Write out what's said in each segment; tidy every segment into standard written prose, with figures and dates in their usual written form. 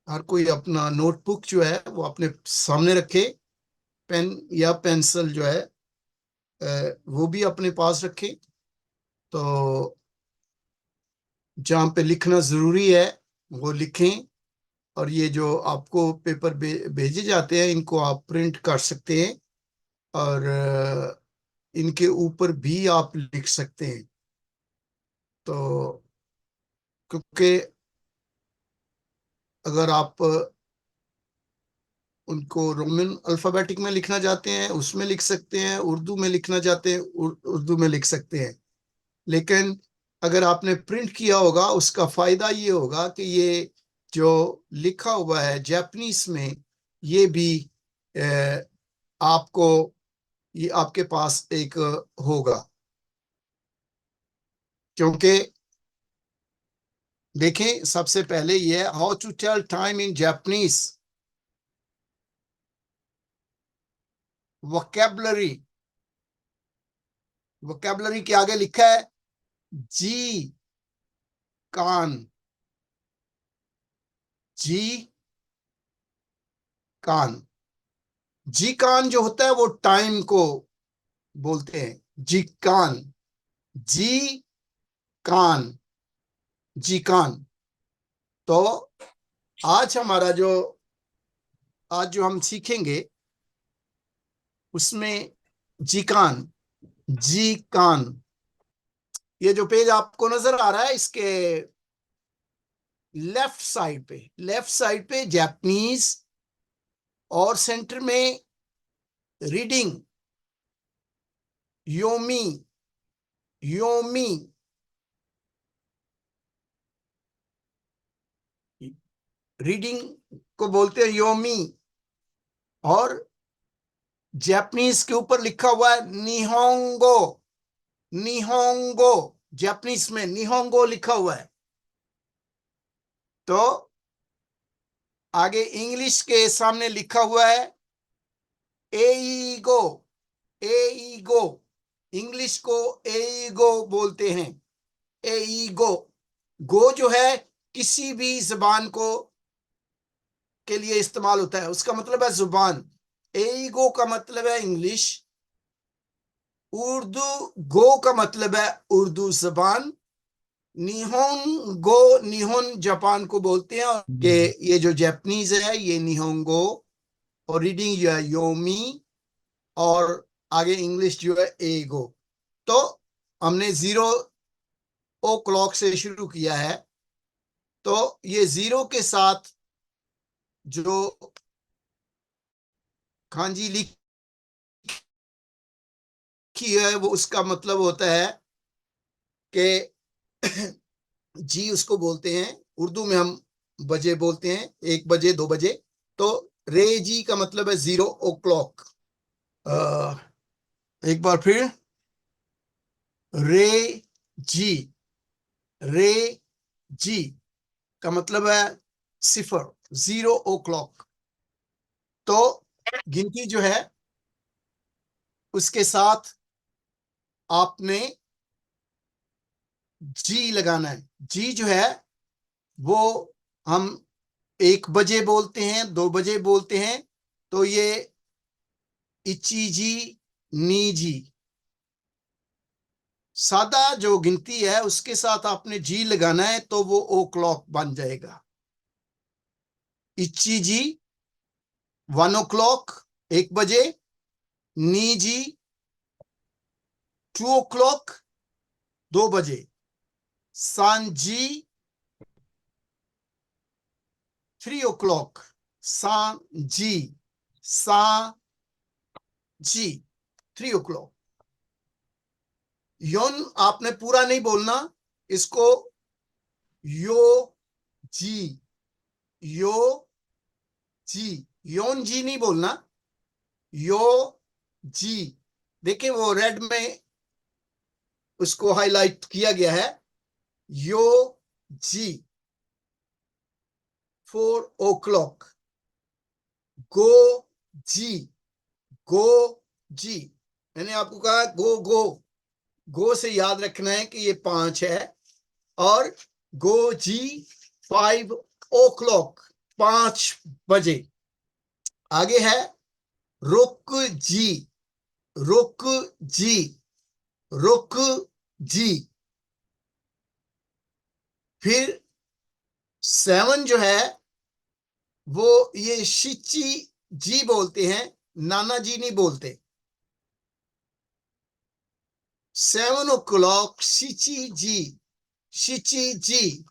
हर कोई अपना नोटबुक जो है वो अपने सामने रखे, पेन या पेंसिल जो है वो भी अपने पास रखे। तो जहाँ पे लिखना जरूरी है वो लिखें। और ये जो आपको पेपर भेजे जाते हैं इनको आप प्रिंट कर सकते हैं, और इनके ऊपर भी आप लिख सकते हैं। तो क्योंकि अगर आप उनको रोमन अल्फाबेटिक में लिखना चाहते हैं उसमें लिख सकते हैं, उर्दू में लिखना चाहते हैं उर्दू में लिख सकते हैं। लेकिन अगर आपने प्रिंट किया होगा उसका फायदा ये होगा कि ये जो लिखा हुआ है जापानीज में ये भी आपको, ये आपके पास एक होगा। क्योंकि देखें, सबसे पहले ये how to tell time in Japanese vocabulary. Vocabulary के आगे लिखा है जी कान। जी कान। जी कान जो होता है वो टाइम को बोलते हैं, जी कान। जी कान। जी कान। तो आज हमारा जो आज जो हम सीखेंगे उसमें जी कान। जी कान। ये जो पेज आपको नजर आ रहा है इसके लेफ्ट साइड पे जापानीज, और सेंटर में रीडिंग योमी। योमी। रीडिंग को बोलते हैं योमी। और जापानीज के ऊपर लिखा हुआ है निहोंगो। निहोंगो। जापानीज में निहोंगो लिखा हुआ है। तो आगे इंग्लिश के सामने लिखा हुआ है एईगो। एईगो। इंग्लिश को एईगो बोलते हैं। एईगो। गो जो है किसी भी जबान को के लिए इस्तेमाल होता है, उसका मतलब है जुबान। एईगो का मतलब है इंग्लिश। उर्दू गो का मतलब है उर्दू जबान। निहोन गो, निहोन जापान को बोलते हैं, कि ये जो जापानीज है ये निहोंगो, और रीडिंग जो है योमी, और आगे इंग्लिश जो है एगो। तो हमने 0 o'clock से शुरू किया है। तो ये 0 के साथ जो खांजी लिखी है वो उसका मतलब होता है कि जी उसको बोलते हैं, उर्दू में हम बजे बोलते हैं, 1 बजे 2 बजे। तो रे जी का मतलब है 0 o'clock। एक बार फिर रे जी। रे जी का मतलब है 0 o'clock। तो गिनती जो है उसके साथ आपने जी लगाना है। जी जो है वो हम 1 बजे बोलते हैं, 2 बजे बोलते हैं। तो ये इची जी, नी जी। सादा जो गिनती है उसके साथ आपने जी लगाना है तो वो ओ क्लॉक बन जाएगा। इची जी 1 o'clock, 1 बजे। नी जी 2 o'clock, 2 बजे। Sanji 3 o'clock। Sanji. Sanji 3 o'clock। योन आपने पूरा नहीं बोलना इसको। यो जी। यो जी। योन जी नहीं बोलना। यो जी। देखिए वो रेड में उसको हाईलाइट किया गया है। यो जी। 4 o'clock। गो जी। गो जी। मैंने आपको कहा गो गो। गो से याद रखना है कि ये 5 है। और गो जी 5 o'clock। 5 बजे। आगे है रुक जी, रुक जी, रुक जी। फिर 7 जो है वो ये शिची जी बोलते हैं, नाना जी नहीं बोलते। 7 o'clock शिची जी, शिची जी।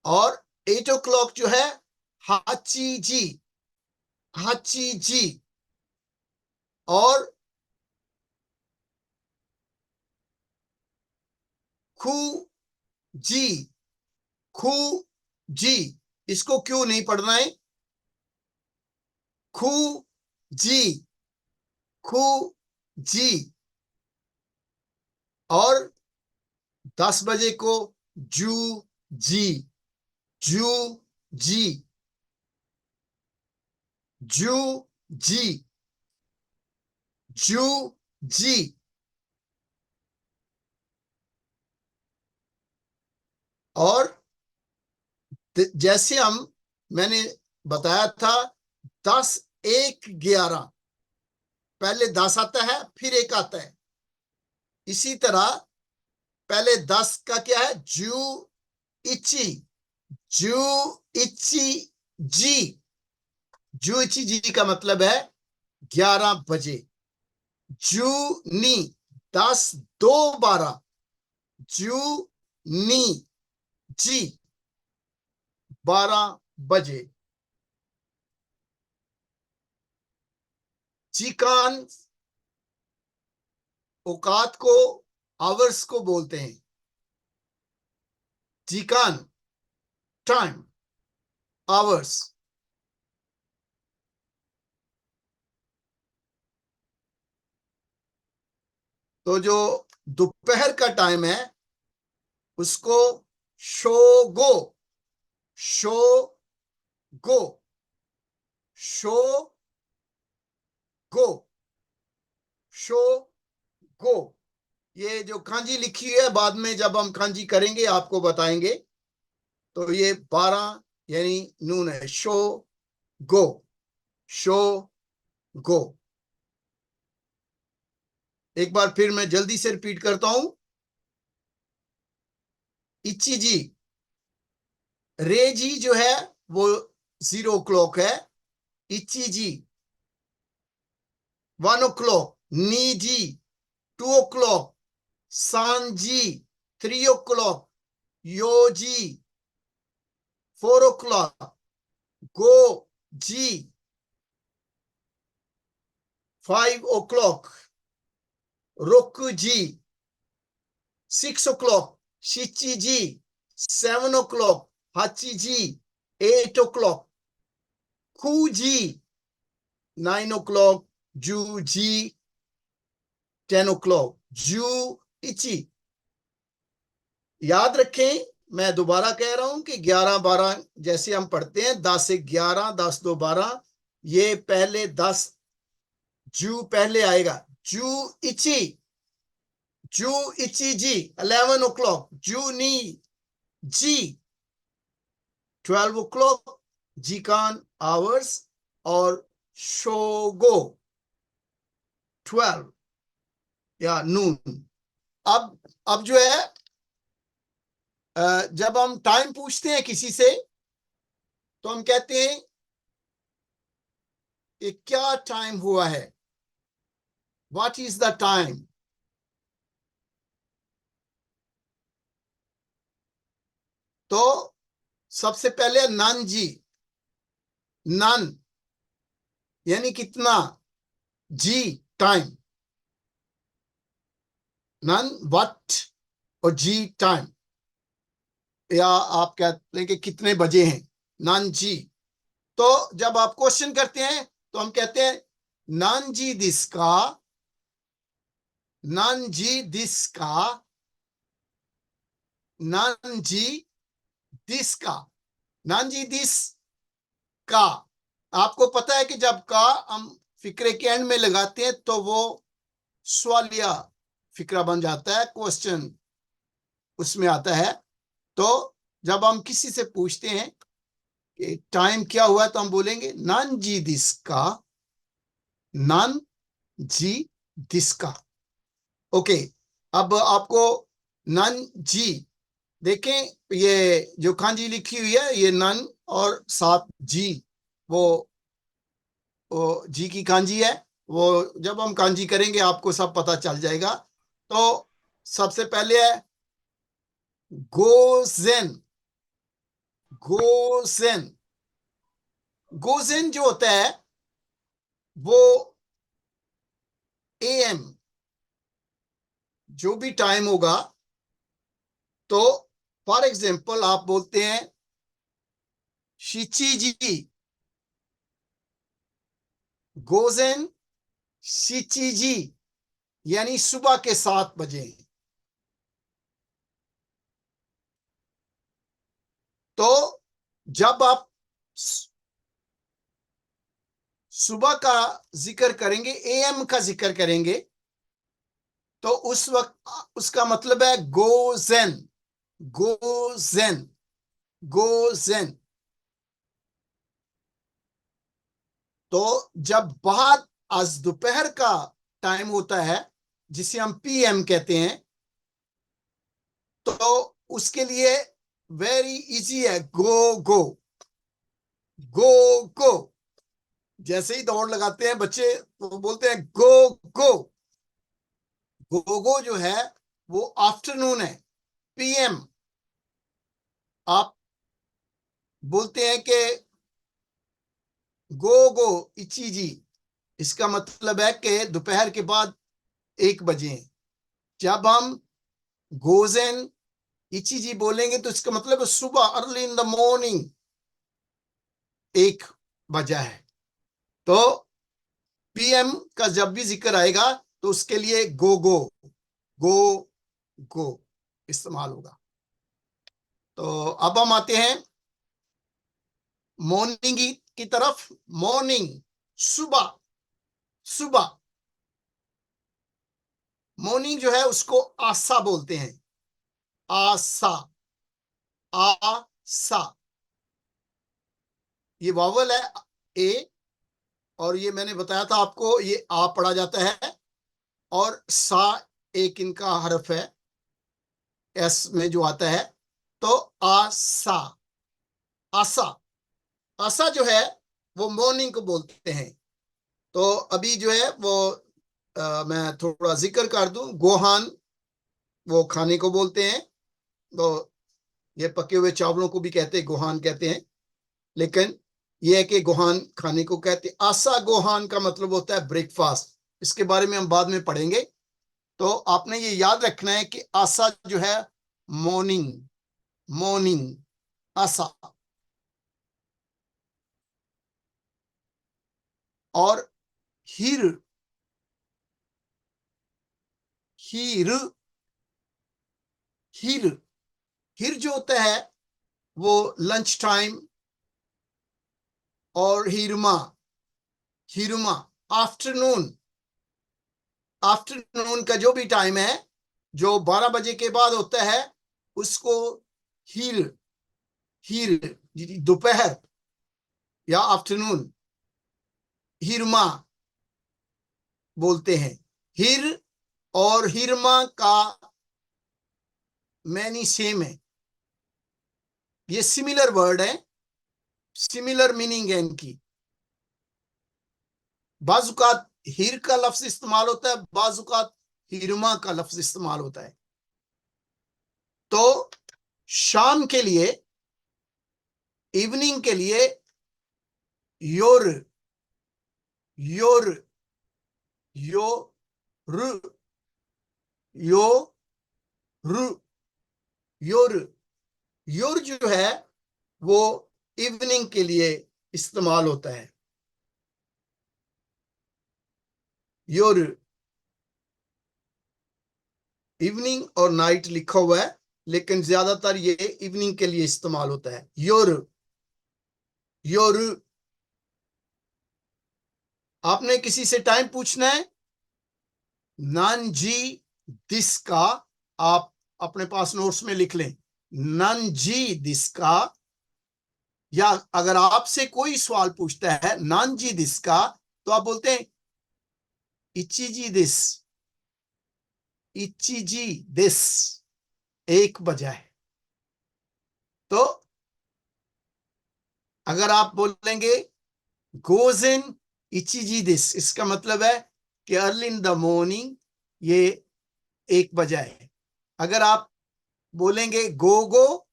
और 8 o'clock जो है हाची जी, हाची जी। और खू जी, खू जी। इसको क्यों नहीं पढ़ना है? खू जी, खू जी। और 10 बजे को जू जी, जू जी, जू जी, जू जी। और जैसे मैंने बताया था 10, 1, 11, पहले 10 आता है फिर 1 आता है। इसी तरह पहले 10 का क्या है? जू इची, जू इची जी। जू इची जी का मतलब है 11 बजे। जू नी 10, 2, 12, जू नी जी 12 बजे। चिकान औकात को, आवर्स को बोलते हैं। चिकान टाइम, आवर्स। तो जो दोपहर का टाइम है उसको शोगो, शोगो, शोगो, शोगो। ये जो कांजी लिखी है बाद में जब हम कांजी करेंगे आपको बताएंगे। तो ये 12 यानी नून है। शो गो, शो गो। एक बार फिर मैं जल्दी से रिपीट करता हूं। इची जी, रे जी जो है वो 0 o'clock है। इची जी 1 o'clock, नी जी 2 o'clock, सान जी 3 o'clock, यो जी 4 o'clock, गो जी 5 o'clock, रुक जी 6 o'clock, शिची जी 7 o'clock, हाची जी 8 o'clock, खू जी 9 o'clock, जू जी 10 o'clock, जू इची। याद रखें, मैं दोबारा कह रहा हूं कि 11, 12 जैसे हम पढ़ते हैं 10 से 11, 10, 2, 12। ये पहले 10 जू पहले आएगा। जू इची, जू इची जी 11 o'clock, जू नी जी 12 o'clock, जिकान आवर्स। और शोगो 12 या नून। अब जो है जब हम टाइम पूछते हैं किसी से तो हम कहते हैं कि क्या टाइम हुआ है, व्हाट इज द टाइम। तो सबसे पहले नन जी, नन यानी कितना, जी टाइम, नन व्हाट, और जी टाइम। या आप कहते हैं कि कितने बजे हैं, नन जी। तो जब आप क्वेश्चन करते हैं तो हम कहते हैं नन जी दिस का, नन जी दिस का, नन जी दिस का, नन जी दिस का। आपको पता है कि जब का हम फिक्रे के एंड में लगाते हैं तो वो सवालिया फिक्रा बन जाता है, क्वेश्चन उसमें आता है। तो जब हम किसी से पूछते हैं टाइम क्या हुआ है तो हम बोलेंगे नान जी दिस का, नान जी दिस का। ओके, अब आपको नान जी देखें, ये जो कांजी लिखी हुई है ये नन और साथ जी, वो जी की कांजी है। वो जब हम कांजी करेंगे आपको सब पता चल जाएगा। तो सबसे पहले है गोजेन। गोजेन, गोजेन जो होता है वो एएम, जो भी टाइम होगा, तो फॉर एग्जांपल आप बोलते हैं शिची जी, गोजेन शिची जी, यानी सुबह के 7 बजे। तो जब आप सुबह का जिक्र करेंगे, एएम का जिक्र करेंगे, तो उस वक्त उसका मतलब है गोजेन। गोजेन, गोजेन। तो जब बाद आज दोपहर का टाइम होता है जिसे हम पीएम कहते हैं, तो उसके लिए वेरी इजी है, गो गो। गो गो, जैसे ही दौड़ लगाते हैं बच्चे तो बोलते हैं गो गो। गो गो जो है वो आफ्टरनून है, पीएम। आप बोलते हैं कि गो गो इची जी, इसका मतलब है कि दोपहर के बाद 1 बजे। जब हम गोजेन इची जी बोलेंगे तो इसका मतलब है सुबह, अर्ली इन द मॉर्निंग 1 बजा है। तो पीएम का जब भी जिक्र आएगा तो उसके लिए गो गो, गो गो इस्तेमाल होगा। तो अब हम आते हैं मॉर्निंग की तरफ। मॉर्निंग, सुबह, सुबह। मॉर्निंग जो है उसको आसा बोलते हैं, आसा, आसा। ये वावल है ए, और ये मैंने बताया था आपको, ये आ पढ़ा जाता है, और सा एक इनका हर्फ है एस में जो आता है। तो आसा, आसा। आसा जो है वो मॉर्निंग को बोलते हैं। तो अभी जो है वो मैं थोड़ा जिक्र कर दूं, गोहान वो खाने को बोलते हैं। तो ये पके हुए चावलों को भी कहते हैं, गोहान कहते हैं, लेकिन ये है कि गोहान खाने को कहते हैं। आसा गोहान का मतलब होता है ब्रेकफास्ट। इसके बारे में हम बाद में पढ़ेंगे। तो आपने ये याद रखना है कि आसा जो है मॉर्निंग, मॉर्निंग, आसा। और हिर, हिर, हिर, हिर जो होता है वो लंच टाइम। और हिरमा, हिरमा आफ्टरनून। आफ्टरनून का जो भी टाइम है जो 12 बजे के बाद होता है उसको हीर, हीर दोपहर या आफ्टरनून, हिरमा बोलते हैं। हिर और हिरमा का मैनी सेम है, ये सिमिलर वर्ड है, सिमिलर मीनिंग है इनकी। बाजुकात हिर का लफ्ज इस्तेमाल होता है, बाजुकात हिरमा का लफ्ज इस्तेमाल होता है। तो शाम के लिए, इवनिंग के लिए योर, योर, यो रु, यो रु, योर। योर जो है वो इवनिंग के लिए इस्तेमाल होता है, योर। इवनिंग और नाइट लिखा हुआ है, लेकिन ज्यादातर ये इवनिंग के लिए इस्तेमाल होता है, योर, योर। आपने किसी से टाइम पूछना है, नानजी दिस का, आप अपने पास नोट्स में लिख लें, नानजी दिस का या अगर आपसे कोई सवाल पूछता है नानजी दिस का, तो आप बोलते हैं इचिजी दिस, इचिजी दिस, एक बजा है। तो अगर आप बोलेंगे गोजेन इचिजी दिस, इसका मतलब है कि अर्ली इन द मॉर्निंग, ये 1 बजा है। अगर आप बोलेंगे गोगो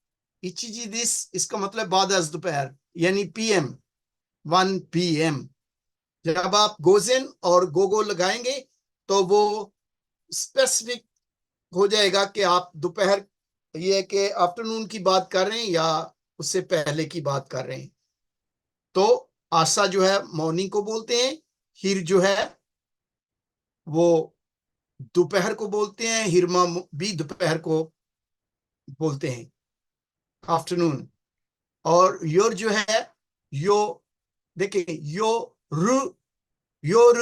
इचिजी दिस, इसका मतलब बाद अज दोपहर, यानी पीएम, 1 PM। जब आप गोजेन और गोगो लगाएंगे तो वो स्पेसिफिक हो जाएगा कि आप दोपहर, ये कि आफ्टरनून की बात कर रहे हैं या उससे पहले की बात कर रहे हैं। तो आशा जो है मॉर्निंग को बोलते हैं, हिर जो है वो दोपहर को बोलते हैं, हिरमा भी दोपहर को बोलते हैं, आफ्टरनून। और योर जो है, यो, देखिए यो रु, योर,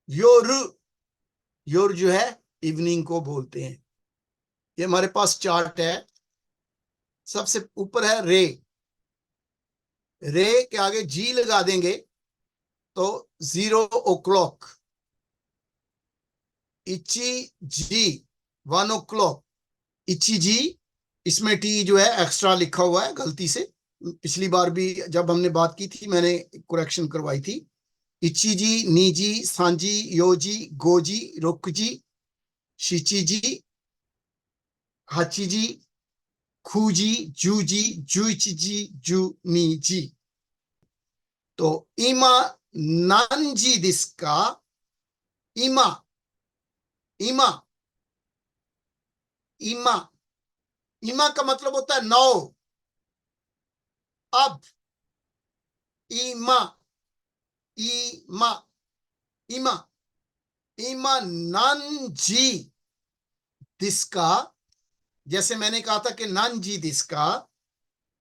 योर, योर जो है इवनिंग को बोलते हैं। ये हमारे पास चार्ट है। सबसे ऊपर है रे, रे के आगे जी लगा देंगे तो 0 o'clock, इची जी 1 o'clock, इची जी, इसमें टी जो है एक्स्ट्रा लिखा हुआ है गलती से, पिछली बार भी जब हमने बात की थी मैंने करेक्शन करवाई थी। इची जी, नीजी, सांजी, योजी, गोजी, रोकजी, शिची हाची खूजी, जूजी, जुइची, जूनी। तो इमा नानजी दिस्का, इमा, इमा, इमा, इमा का मतलब होता है 9, अब, इमा, इमा, इमा, इमा नानजी दिस्का, जैसे मैंने कहा था कि नानजी दिस्का,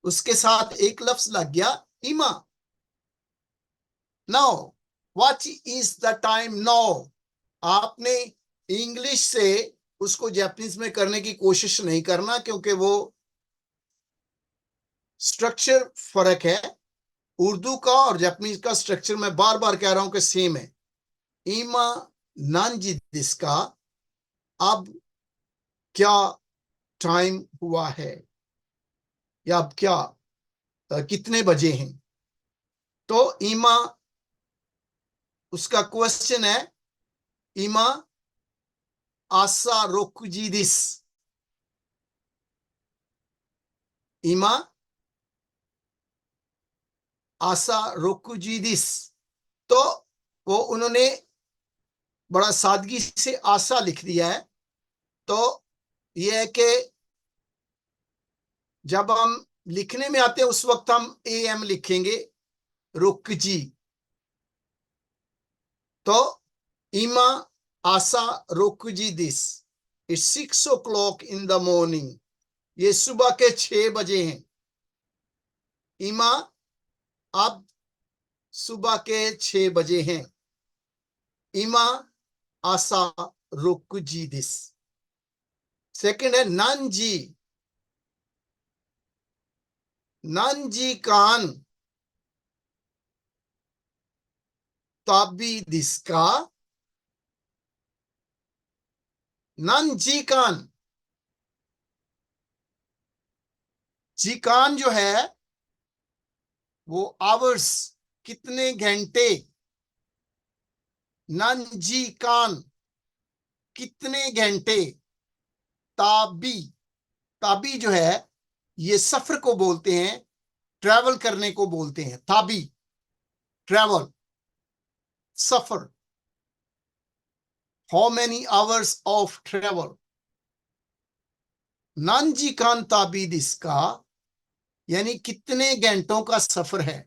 उसके साथ एक लफ्ज लग गया इमा। Now what is the time now. आपने इंग्लिश से उसको जापानीज में करने की कोशिश नहीं करना, क्योंकि वो स्ट्रक्चर फर्क है। उर्दू का और जापानीज का स्ट्रक्चर मैं बार बार कह रहा हूं कि सेम है। इमा नानजी दिस्का, अब क्या टाइम हुआ है, या अब क्या, कितने बजे हैं। तो इमा, उसका क्वेश्चन है, इमा आसा रोकुजी दिस, इमा आसा रोकुजी दिस। तो वो उन्होंने बड़ा सादगी से आशा लिख दिया है। तो यह है कि जब हम लिखने में आते हैं उस वक्त हम AM लिखेंगे, रुकजी। तो इमा आशा रोकुजी this, it's 6 o'clock in the morning, ये सुबह के 6 बजे हैं। इमा अब सुबह के 6 बजे हैं। इमा आशा रोकुजी दिस। सेकंड है नानजी, नानजी कान ताबी दिस्का, नानजी कान, जी कान जो है वो आवर्स, कितने घंटे, नंजी कान, कितने घंटे। ताबी, ताबी जो है ये सफर को बोलते हैं, ट्रैवल करने को बोलते हैं। ताबी ट्रैवल, सफर, how many hours of travel. नानजी कान ताबी दिसका, यानी कितने घंटों का सफर है।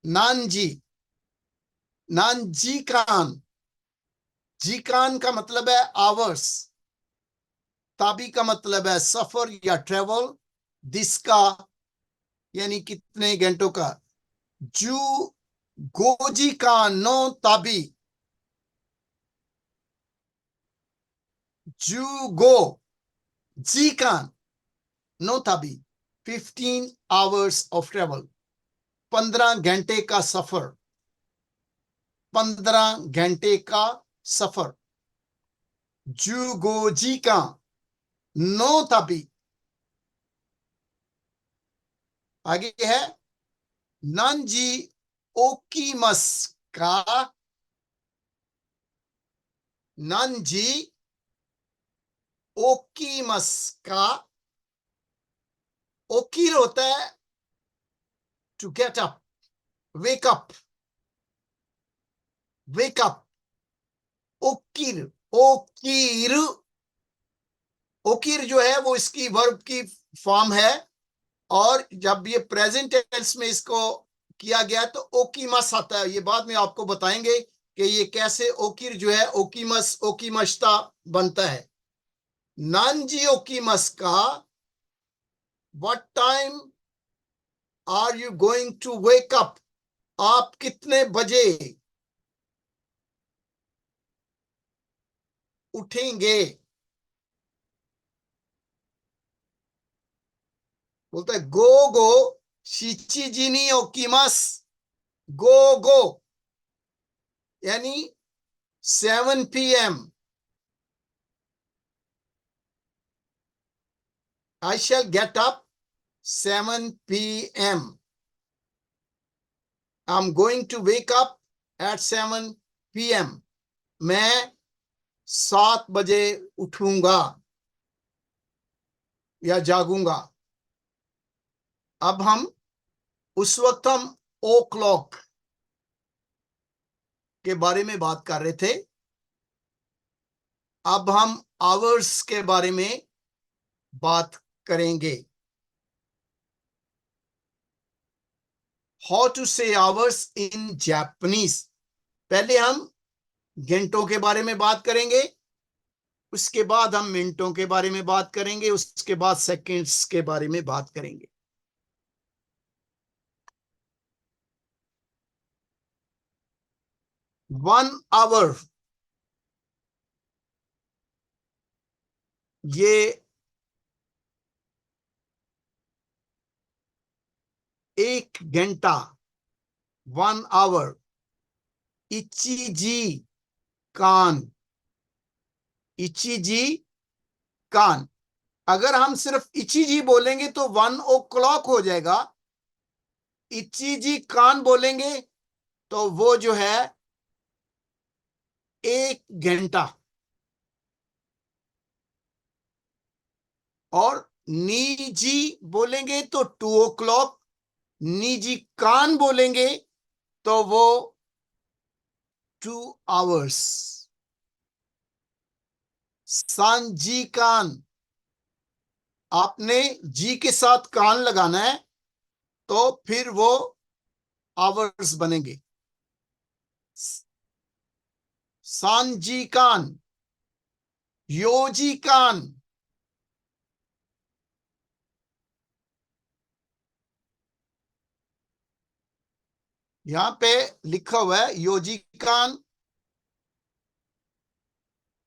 नानजी, नानजी कान, जी कान का मतलब है आवर्स, ताबी का मतलब है सफर या ट्रेवल, दिस का यानी कितने घंटों का। जू गोजी का नो ताबी, जू गो, जी कान, no Tabi 15 hours of travel, 15 घंटे का सफर, 15 घंटे का सफर। जुगोजी का नो ताबी, आगे है नंजी ओकीमस का, नंजी ओकीमस का, ओकीर होता है to get up, wake up, wake up. ओकीर, ओकीर, ओकीर जो है वो इसकी वर्ब की फॉर्म है, और जब ये प्रेजेंट टेंस में इसको किया गया तो ओकीमस आता है। ये बाद में आपको बताएंगे कि ये कैसे ओकीर जो है ओकीमस ओकीमस्ता बनता है। नानजी ओकीमस का what time are you going to wake up, आप कितने बजे उठेंगे। बोलता है गो गो शिचिजिनी ओकीमस, गो गो यानी 7 PM, I shall get up 7 PM. I'm going to wake up at 7 PM. मैं 7 बजे उठूंगा या जागूंगा। अब हम उस वक्त हम ओ क्लॉक के बारे में बात कर रहे थे, अब हम आवर्स के बारे में बात करेंगे। हाउ टू से आवर्स इन जापानीज। पहले हम घंटों के बारे में बात करेंगे, उसके बाद हम मिनटों के बारे में बात करेंगे, उसके बाद सेकंड्स के बारे में बात करेंगे। 1 आवर, ये 1 घंटा, 1 आवर। इचिजी कान, इचिजी कान। अगर हम सिर्फ इचिजी बोलेंगे तो 1 o'clock हो जाएगा। इचिजी कान बोलेंगे तो वो जो है 1 घंटा। और नीजी बोलेंगे तो 2 o'clock, नीजी कान बोलेंगे तो वो 2 hours। सांजी कान, आपने जी के साथ कान लगाना है तो फिर वो आवर्स बनेंगे। सांजी कान, योजी कान, यहां पे लिखा हुआ है योजी कान,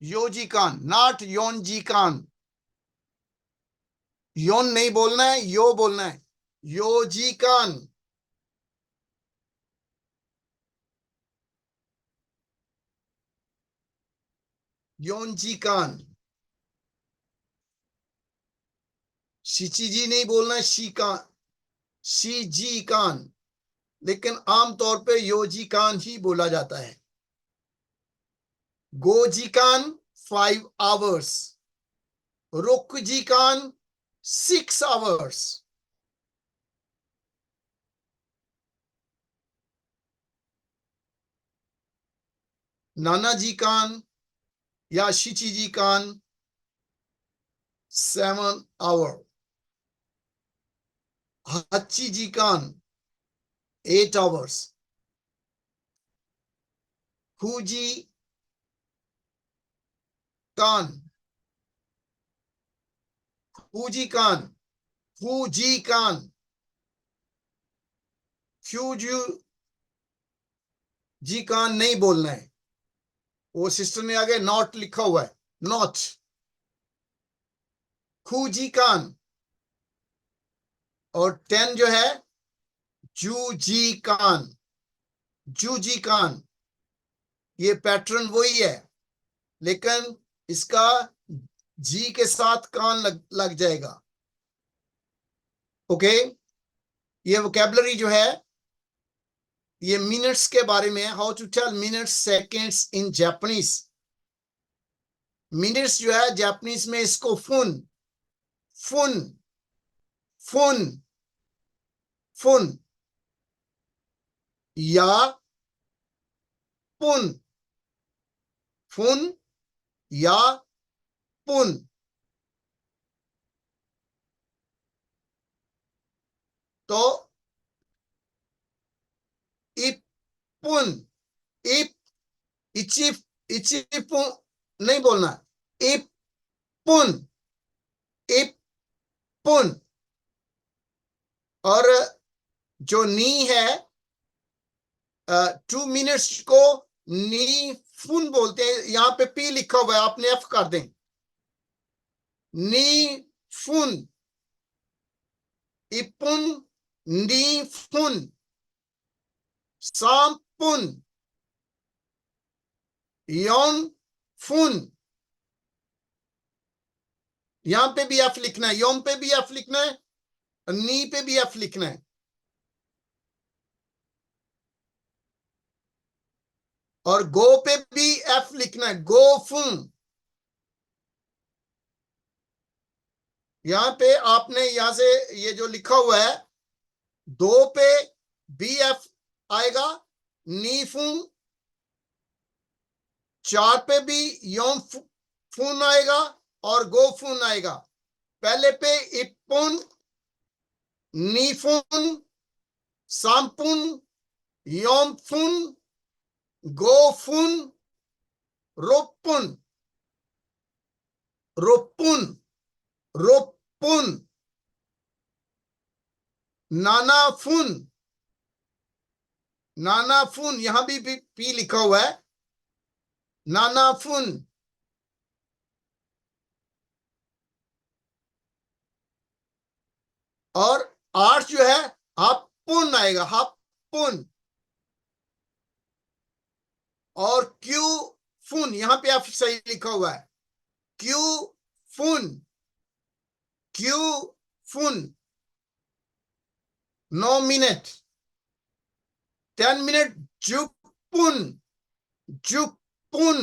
योजी कान, नॉट योनजी कान। योन नहीं बोलना है, यो बोलना है। योजी कान, योनजी कान। शिचिजी नहीं बोलना है, शी कान, शीजी कान। लेकिन आमतौर पे योजी कान ही बोला जाता है। गोजी कान 5 hours, रोकुजी कान 6 hours। नानाजी कान या शिचिजी कान 7 hour। हच्चीजी कान 8 hours। फूजी कान, फूजी कान, फूजी कान, फ्यूजू जी कान नहीं बोलना है। वो सिस्टर ने आगे नॉट लिखा हुआ है, नॉट। फूजी कान, और 10 जो है जूजी कान, जूजी कान। ये पैटर्न वही है, लेकिन इसका जी के साथ कान लग जाएगा। ओके, ये वोकेबलरी जो है ये मिनट्स के बारे में, how to tell minutes seconds in Japanese. Minutes जो है जापानीज में इसको फुन, फुन, फुन, फुन या पुन, फुन या पुन। तो इपुन, इप, इची, इचिपुन नहीं बोलना, इपुन, इपुन। और जो नी है 2 मिनट्स को नी फुन बोलते हैं। यहां पे पी लिखा हुआ है, आपने एफ कर दें। नी फुन, इपुन, नी फुन, सामपुन, योन फुन। यहां पे भी एफ लिखना है, योन पे भी एफ लिखना है, नी पे भी एफ लिखना है। और गो पे भी एफ लिखना है, गो फुन। यहां पे आपने यहां से ये जो लिखा हुआ है, 2 पे बी एफ आएगा, नी फुन। 4 पे भी योम फुन आएगा और गो फुन आएगा। पहले पे इपुन, नीफुन, सामपुन, योमफुन, गोफुन, रोपुन, रोपुन, रोपुन, नानाफुन, नानाफुन। यहां भी पी लिखा हुआ है, नानाफुन। और 8 जो है हापुन आएगा, हापुन। और क्यू फुन, यहां पे आप सही लिखा हुआ है, क्यू फुन, क्यू फुन। 9 मिनट, 10 मिनट जुपुन, जुपुन,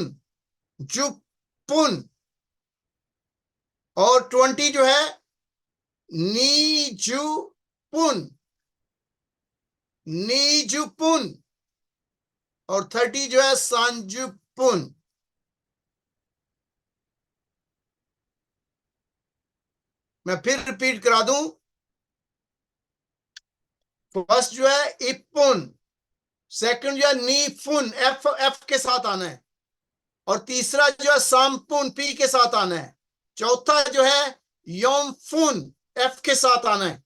जुपुन। और 20 जो है नीजुपुन, नीजुपुन। और 30 जो है सांजुपुन। मैं फिर रिपीट करा दूं, फर्स्ट जो है इपुन, सेकंड जो है नीफुन, एफ एफ के साथ आना है। और तीसरा जो है सामपुन, पी के साथ आना है। चौथा जो है योमफुन, एफ के साथ आना है।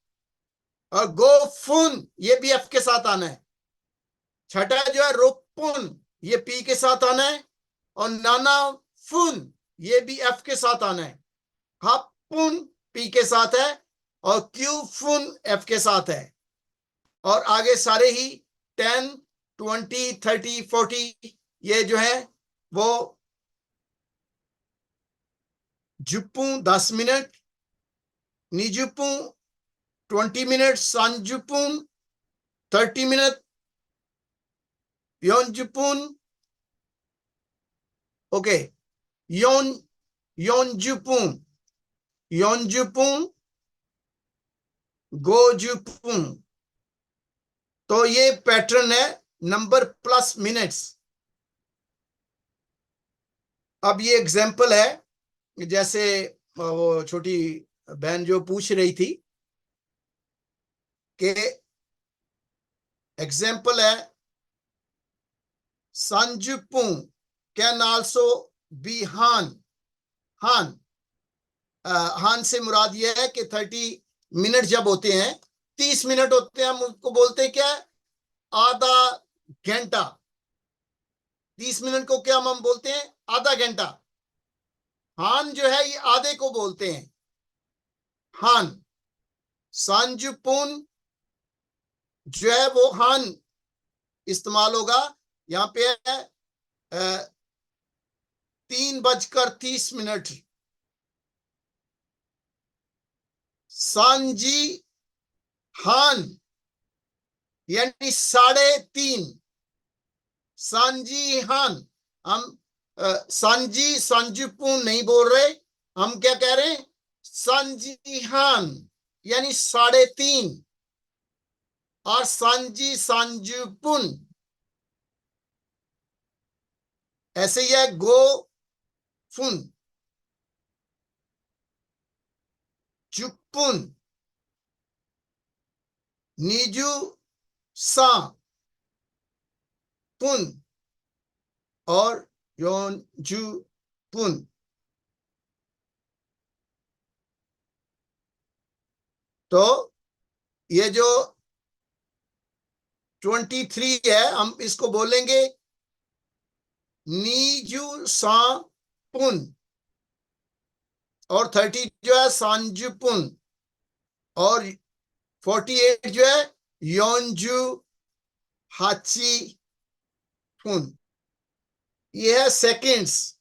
और गोफुन, ये भी एफ के साथ आना है। छठा जो है रोपुन, ये पी के साथ आना है। और नाना फुन, ये भी एफ के साथ आना है। हापुन पी के साथ है और क्यू फुन एफ के साथ है। और आगे सारे ही 10, 20, 30, 40 ये जो है वो जुपू 10 मिनट, निजुपू 20 मिनट, सांजुपुन 30 मिनट, योनजुपुन, ओके, योन योनजुपुन, योनजुपुन, गोजुपुन। तो ये पैटर्न है नंबर प्लस मिनट्स। अब ये एग्जाम्पल है, जैसे वो छोटी बहन जो पूछ रही थी कि एग्जाम्पल है संजुपू कैन आल्सो बी हान, हान। हान से मुराद यह है कि 30 मिनट जब होते हैं, 30 मिनट होते हैं, हम उसको बोलते हैं क्या, आधा घंटा। 30 मिनट को क्या हम बोलते हैं, आधा घंटा। हान जो है ये आधे को बोलते हैं, हान। सांजुपुन जो है वो हान इस्तेमाल होगा। यहाँ पे है 3:30। सांजी हान यानी 3:30। सांजी हान। हम सांजी सांजुपुन नहीं बोल रहे, हम क्या कह रहे हैं? सांजी हान यानी 3:30 और सांजी सांजुपुन ऐसे ही है। गो फुन जुपुन निजु सा पुन और योनजु पुन। तो ये जो 23 है हम इसको बोलेंगे नीजू सा पुन और 30 जो है सांजुपुन और 48 जो है योनजू हाची पुन। ये है सेकेंड्स।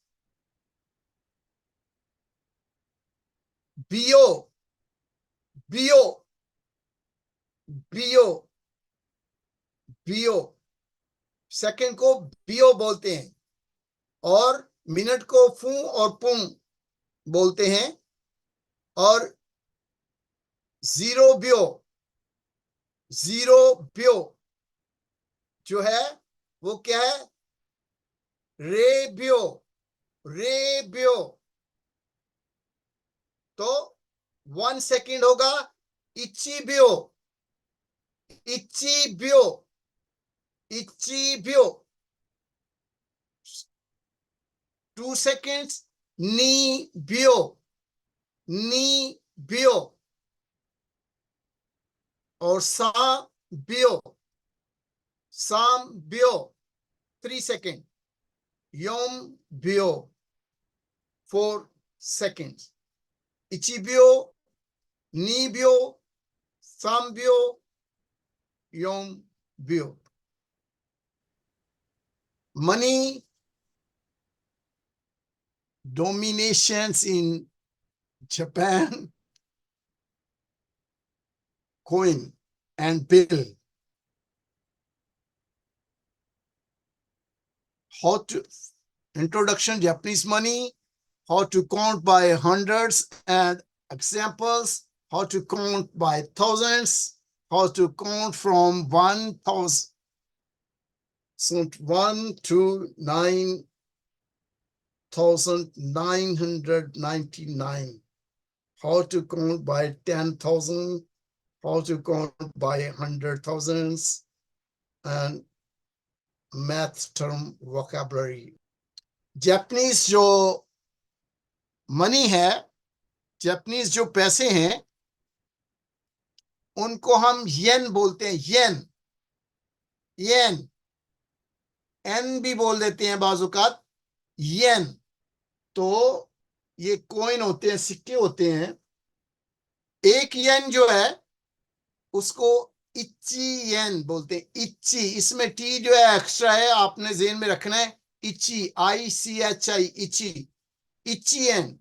बियो बियो बियो बियो सेकंड को बियो बोलते हैं और मिनट को फू और पुंग बोलते हैं। और जीरो ब्यो जो है वो क्या है? रे ब्यो। तो 1 सेकेंड होगा इची ब्यो इची ब्यो इची ब्यो। 2 सेकेंड्स नी ब्यो और साम ब्यो 3 सेकेंड। योम ब्यो 4 सेकेंड्स। इची ब्यो नी ब्यो साम ब्यो योम ब्यो। Money dominations in Japan coin and bill. How to introduction Japanese money, how to count by hundreds and examples, how to count by thousands, how to count from 1,001 to 9,999, how to count by 10,000, how to count by 100,000s, and math term vocabulary. Japanese जो money है, Japanese जो पैसे हैं, उनको हम येन बोलते हैं। येन N भी बोल देते हैं बाजुकात येन। तो ये कॉइन होते हैं, सिक्के होते हैं। एक येन जो है उसको इच्ची येन बोलते हैं। इच्ची, इसमें टी जो है एक्स्ट्रा है, आपने ज़हन में रखना है। इच्ची ICHI इच्ची, इच्ची येन,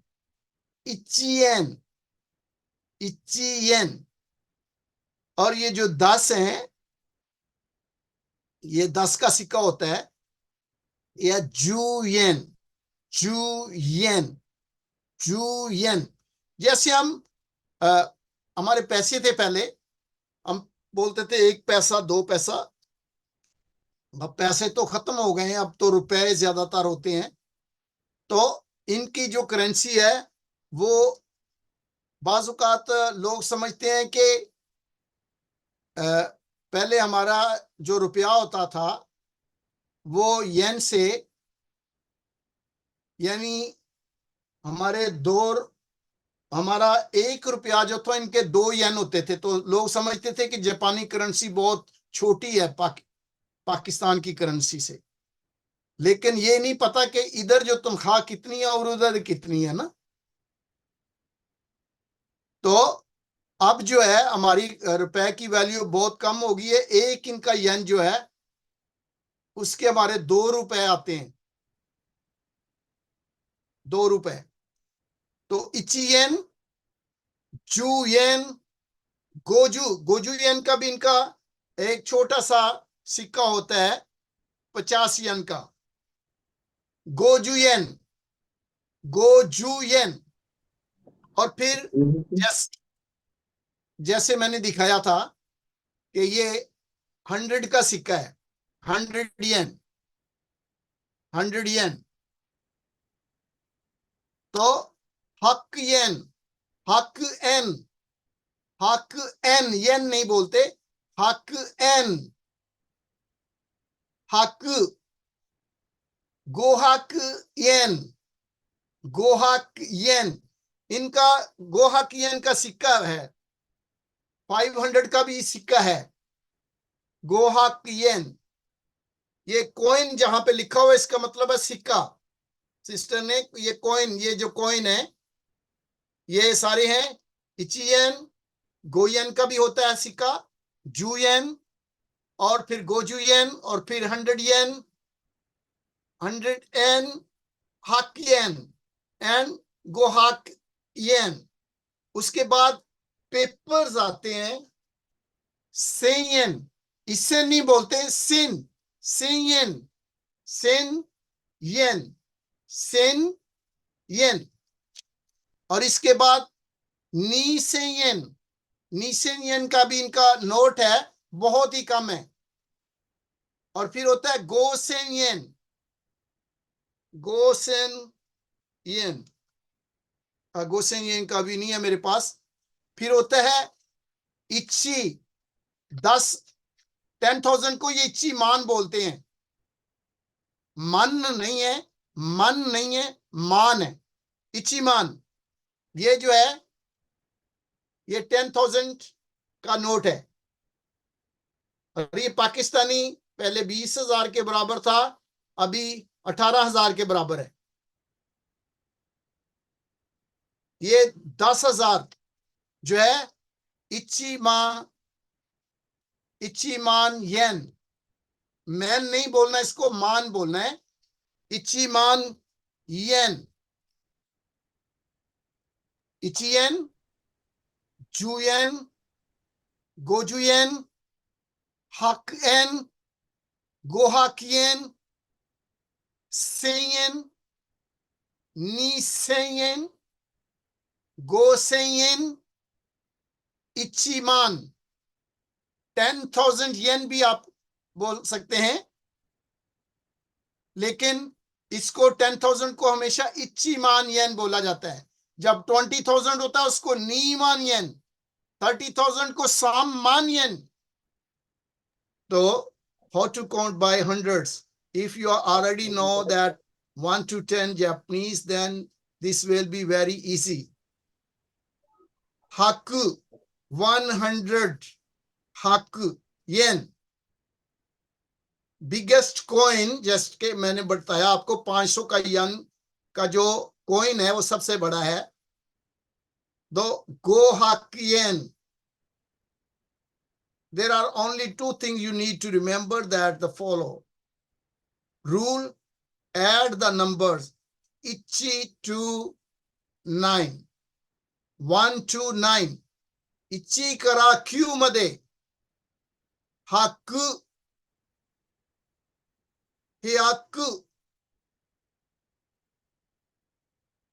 इच्ची येन, इच्ची येन। और ये जो 10 है, ये 10 का सिक्का होता है, या जू येन, जू येन, जू येन। जैसे हम हमारे पैसे थे पहले, हम बोलते थे 1 पैसा 2 पैसा। अब पैसे तो खत्म हो गए हैं, अब तो रुपए ज्यादातर होते हैं। तो इनकी जो करेंसी है वो बाजुकात लोग समझते हैं कि पहले हमारा जो रुपया होता था वो येन से, यानी हमारा 1 रुपया जो था इनके 2 येन होते थे। तो लोग समझते थे कि जापानी करेंसी बहुत छोटी है पाकिस्तान की करेंसी से। लेकिन ये नहीं पता कि इधर जो तनख्वाह कितनी है और उधर कितनी है ना। तो अब जो है हमारी रुपए की वैल्यू बहुत कम हो गई है। एक इनका येन जो है उसके हमारे 2 रुपए आते हैं, 2 रुपए। तो इची येन, जू येन, गोजू, गोजू येन का भी इनका एक छोटा सा सिक्का होता है 50 येन का, गोजू येन, गोजू येन। और फिर जैसे मैंने दिखाया था कि ये 100 का सिक्का है, 100 येन, 100 येन। तो हक येन, हक एन, हक एन, येन नहीं बोलते, हक एन, हक, गोहक येन, गोहक येन। इनका गोहक येन का सिक्का है, 500 का भी सिक्का है, गोहक येन। ये कॉइन जहां पे लिखा हुआ है इसका मतलब है सिक्का। सिस्टर ने ये कॉइन, ये जो कॉइन है ये सारे हैं इचियन, गोयन का भी होता है सिक्का, जूयन, और फिर गोजुयन, और फिर 100 येन, 100 येन, हाकियन एंड गोहाक येन। उसके बाद पेपर्स आते हैं, सेयन, इससे नहीं बोलते सिन, सेयन, सेन येन, सेन येन। और इसके बाद नीसेयन, नीसेयन का भी इनका नोट है, बहुत ही कम है। और फिर होता है गोसेयन, गोसेन येन, गोसेन का भी नहीं है मेरे पास। फिर होता है इच्ची, 10,000 को ये इच्ची मान बोलते हैं, मन नहीं है, मन नहीं है, मान है, इच्ची मान। ये जो है ये 10,000 का नोट है। और ये पाकिस्तानी पहले 20,000 के बराबर था, अभी 18,000 के बराबर है। ये 10,000 जो है इच्ची मान येन, मैन नहीं बोलना, इसको मान बोलना है, इच्ची मान येन, इचियन, जूयन, गोजुयन, हकएन, गोहाकियन, सेयन, नीसेयन, गोसेयन, इच्चीमान। 10,000 येन भी आप बोल सकते हैं, लेकिन इसको 10,000 को हमेशा इच्चीमान येन बोला जाता है। जब 20,000 होता है उसको नीमान येन, 30,000 को सामान येन। तो how to count by hundreds? If you already know that 1 to 10 Japanese, then this will be very easy. Haku, 100 haku yen. Biggest coin, जैसे कि मैंने बताया आपको 500 का यन का जो कॉइन है वो सबसे बड़ा है। दो गोहाकियन। There are only 2 things you need to remember that the follow. Rule, add the numbers ichi to 9, 1 to 9. इची करा क्यू मध्ये हक, हे हक।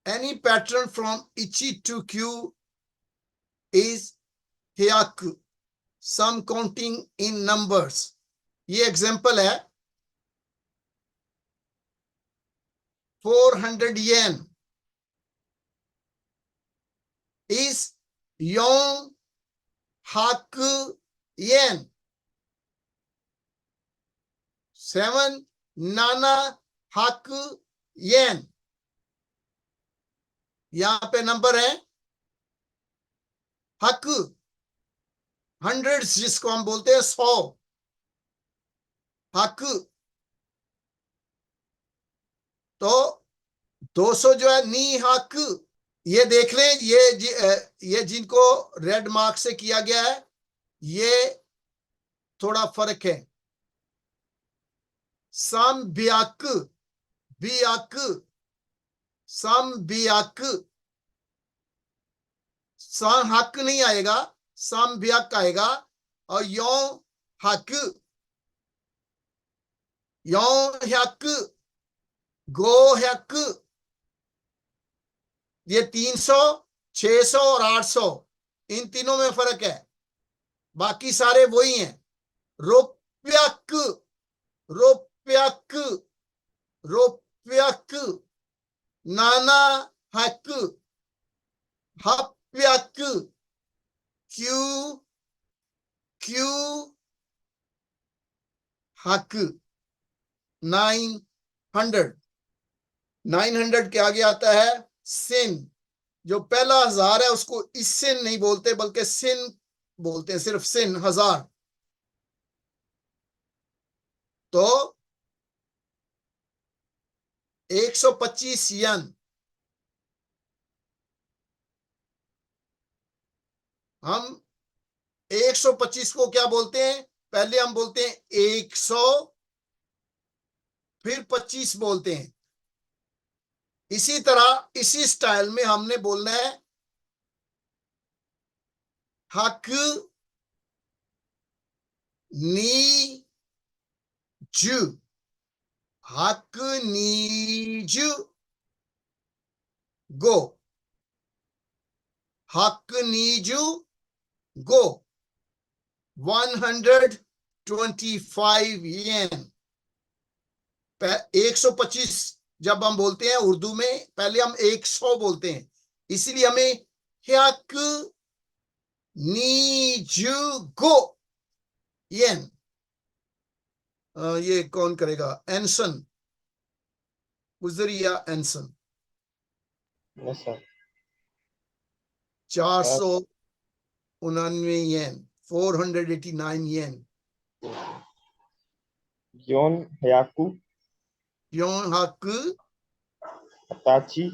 Any pattern from ichi to q is hyaku, some counting in numbers. ये example है 400 yen is yon haku yen, 7 nana haku yen। यहां पे number है हक, 100 जिसको हम बोलते हैं 100, हक। तो 200 जो है नी हक, ये देख लें, ये जिनको रेड मार्क से किया गया है, ये थोड़ा फर्क है। सम बियाक, बियाक, सम बियाक, सम हक नहीं आएगा, सम बियाक आएगा। और यो हक, यो हक, गो हक, ये 300, 600 और 800, इन तीनों में फर्क है, बाकी सारे वही हैं। रुपयक, रुपयक, रुपयक, नाना हक, हप्यक, क्यू, क्यू हक, 900। 900 के आगे आता है सिन। जो पहला 1000 है उसको इस सिन नहीं बोलते, बल्कि सिन बोलते हैं, सिर्फ सिन, 1000। तो 125 यन, हम 125 को क्या बोलते हैं? पहले हम बोलते हैं 100, फिर 25 बोलते हैं। इसी तरह इसी स्टाइल में हमने बोलना है हक नी जू, हक नीजू गो, हक नीजू गो, 125 येन। 125 जब हम बोलते हैं उर्दू में, पहले हम 100 बोलते हैं, इसलिए हमें हक नीजू गो येन। ये कौन करेगा? एंसन, गुजरिया एंसन। Yes sir. 499 येन, 489 येन। योन हयाकू, योन हक अताची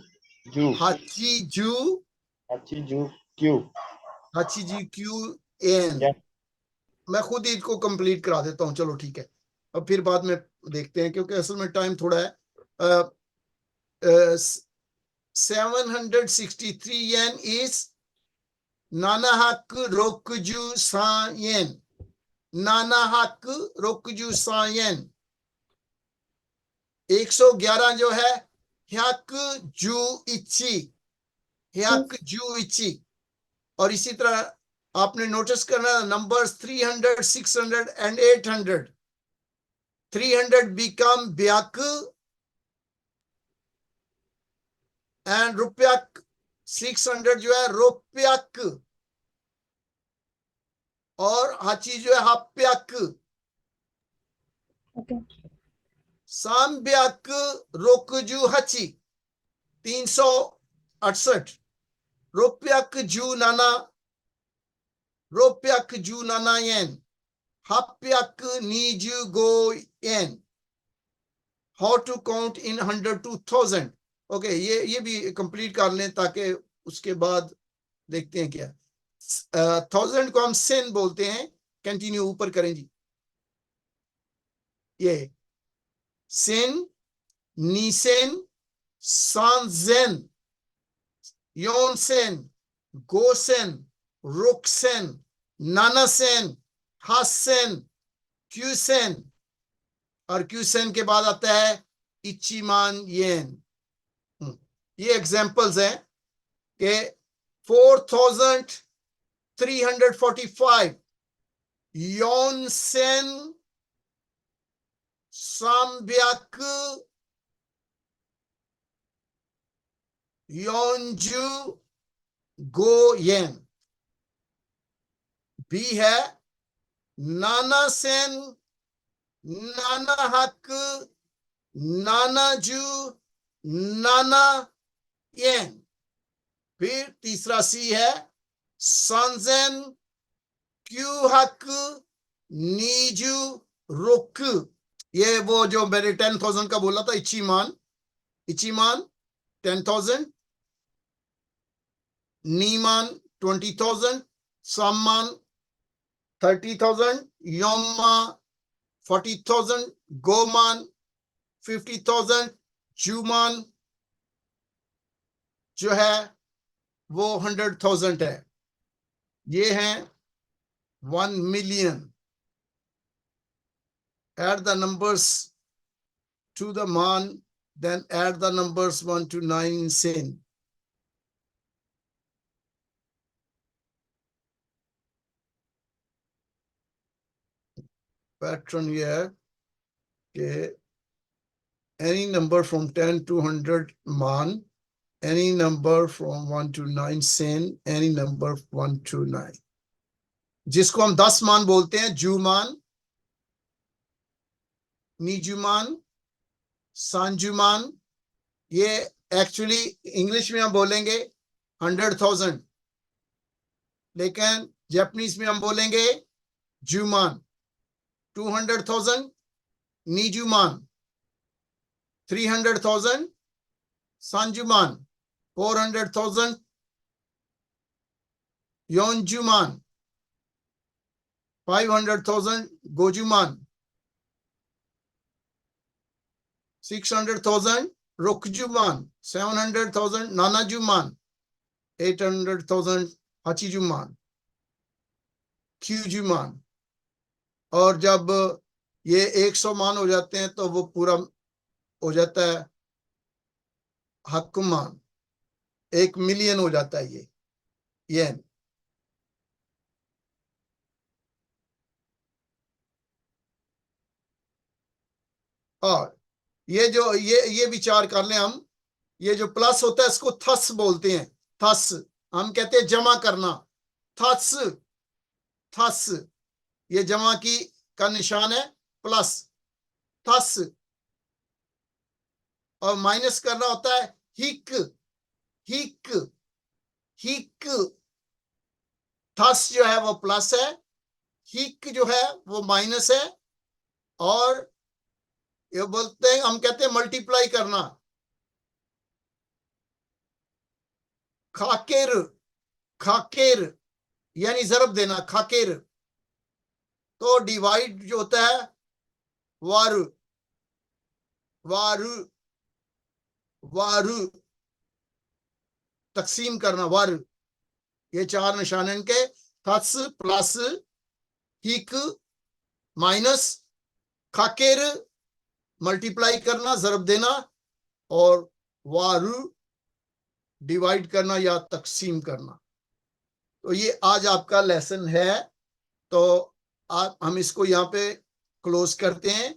जू, हाची जू, हाची जू क्यू, हाची जी क्यू एन। या मैं खुद ही इसको कंप्लीट करा देता हूँ, चलो ठीक है। अब फिर बाद में देखते हैं, क्योंकि असल में टाइम थोड़ा है। 763 येन इज नाना हक रोकजू सायन, नाना हक रोकजू सायन। 111 जो है हक जू इची, हक जू इची। और इसी तरह आपने नोटिस करना नंबर्स 300, 600 एंड 800। 300 become ब्याक एंड रुपयक। 600 जो है रुपयक, और हाची जो है हाप्यक। साम्यक रोकजू हची 368। रुपयक जू नाना, रुपयक जू नाना येन, हाप्यक नीजू गो येन। How to count in 100 to 1000। Okay, ये भी कंप्लीट कर लें, ताकि उसके बाद देखते हैं क्या। 1000 को हम सेन बोलते हैं। कंटिन्यू ऊपर करें जी। ये सेन, नीसेन, सांजेन, योनसेन, गोसेन, रुकसेन, नानासेन, हासेन, क्यूसेन। और क्यूसेन के बाद आता है इचिमान येन। ये एग्जांपल्स हैं कि 4345 योनसेन साम्यक योनजू गो येन। बी है नाना सेन, नाना हक, नानाजू, नाना येन। फिर तीसरा सी है सांजेन क्यू हक नीजू रुक। ये वो जो मैंने 10,000 का बोला था, इचीमान, इचीमान 10,000। Niman 20,000, Samman 30,000, Yomma 40,000, Goman 50,000, Juman जो है वो 100,000 है. ये हैं 1 million. Add the numbers to the man, then add the numbers 1 to 9 in sin. Pattern ये है कि any number from 10 to 100 man, any number from 1 to 9 sin, any number 1 to 9. जिसको हम 10 मान बोलते हैं, जुमान, नीजुमान, सांजुमान. ये एक्चुअली इंग्लिश में हम बोलेंगे 100,000, लेकिन जापानीज में हम बोलेंगे जुमान. 200,000 नीजुमान, 300,000 सांजुमान, 400,000 योनजुमान, 500,000 गोजुमान, 600,000 रोकजुमान, 700,000 नानाजुमान, 800,000 हाचीजुमान, क्यूजुमान. और जब ये 100 मान हो जाते हैं तो वो पूरा हो जाता है हकुमान. 1 मिलियन हो जाता है ये येन. और ये विचार कर लें हम, ये जो प्लस होता है इसको थस बोलते हैं. थस हम कहते हैं जमा करना. थस थस ये जमा की का निशान है प्लस. थस. और माइनस करना होता है हिक हिक हिक. थस जो है वो प्लस है, हिक जो है वो माइनस है. और ये बोलते हैं, हम कहते हैं मल्टीप्लाई करना. खाकेर खाकेर यानी जरब देना. खाकेर. तो डिवाइड जो होता है वारु वारु वारु, तकसीम करना वारु. ये 4 निशान इनके. थस प्लस, हिक माइनस, खाकेर मल्टीप्लाई करना जरब देना, और वारु डिवाइड करना या तकसीम करना. तो ये आज आपका लेसन है. तो हम इसको यहाँ पे क्लोज करते हैं.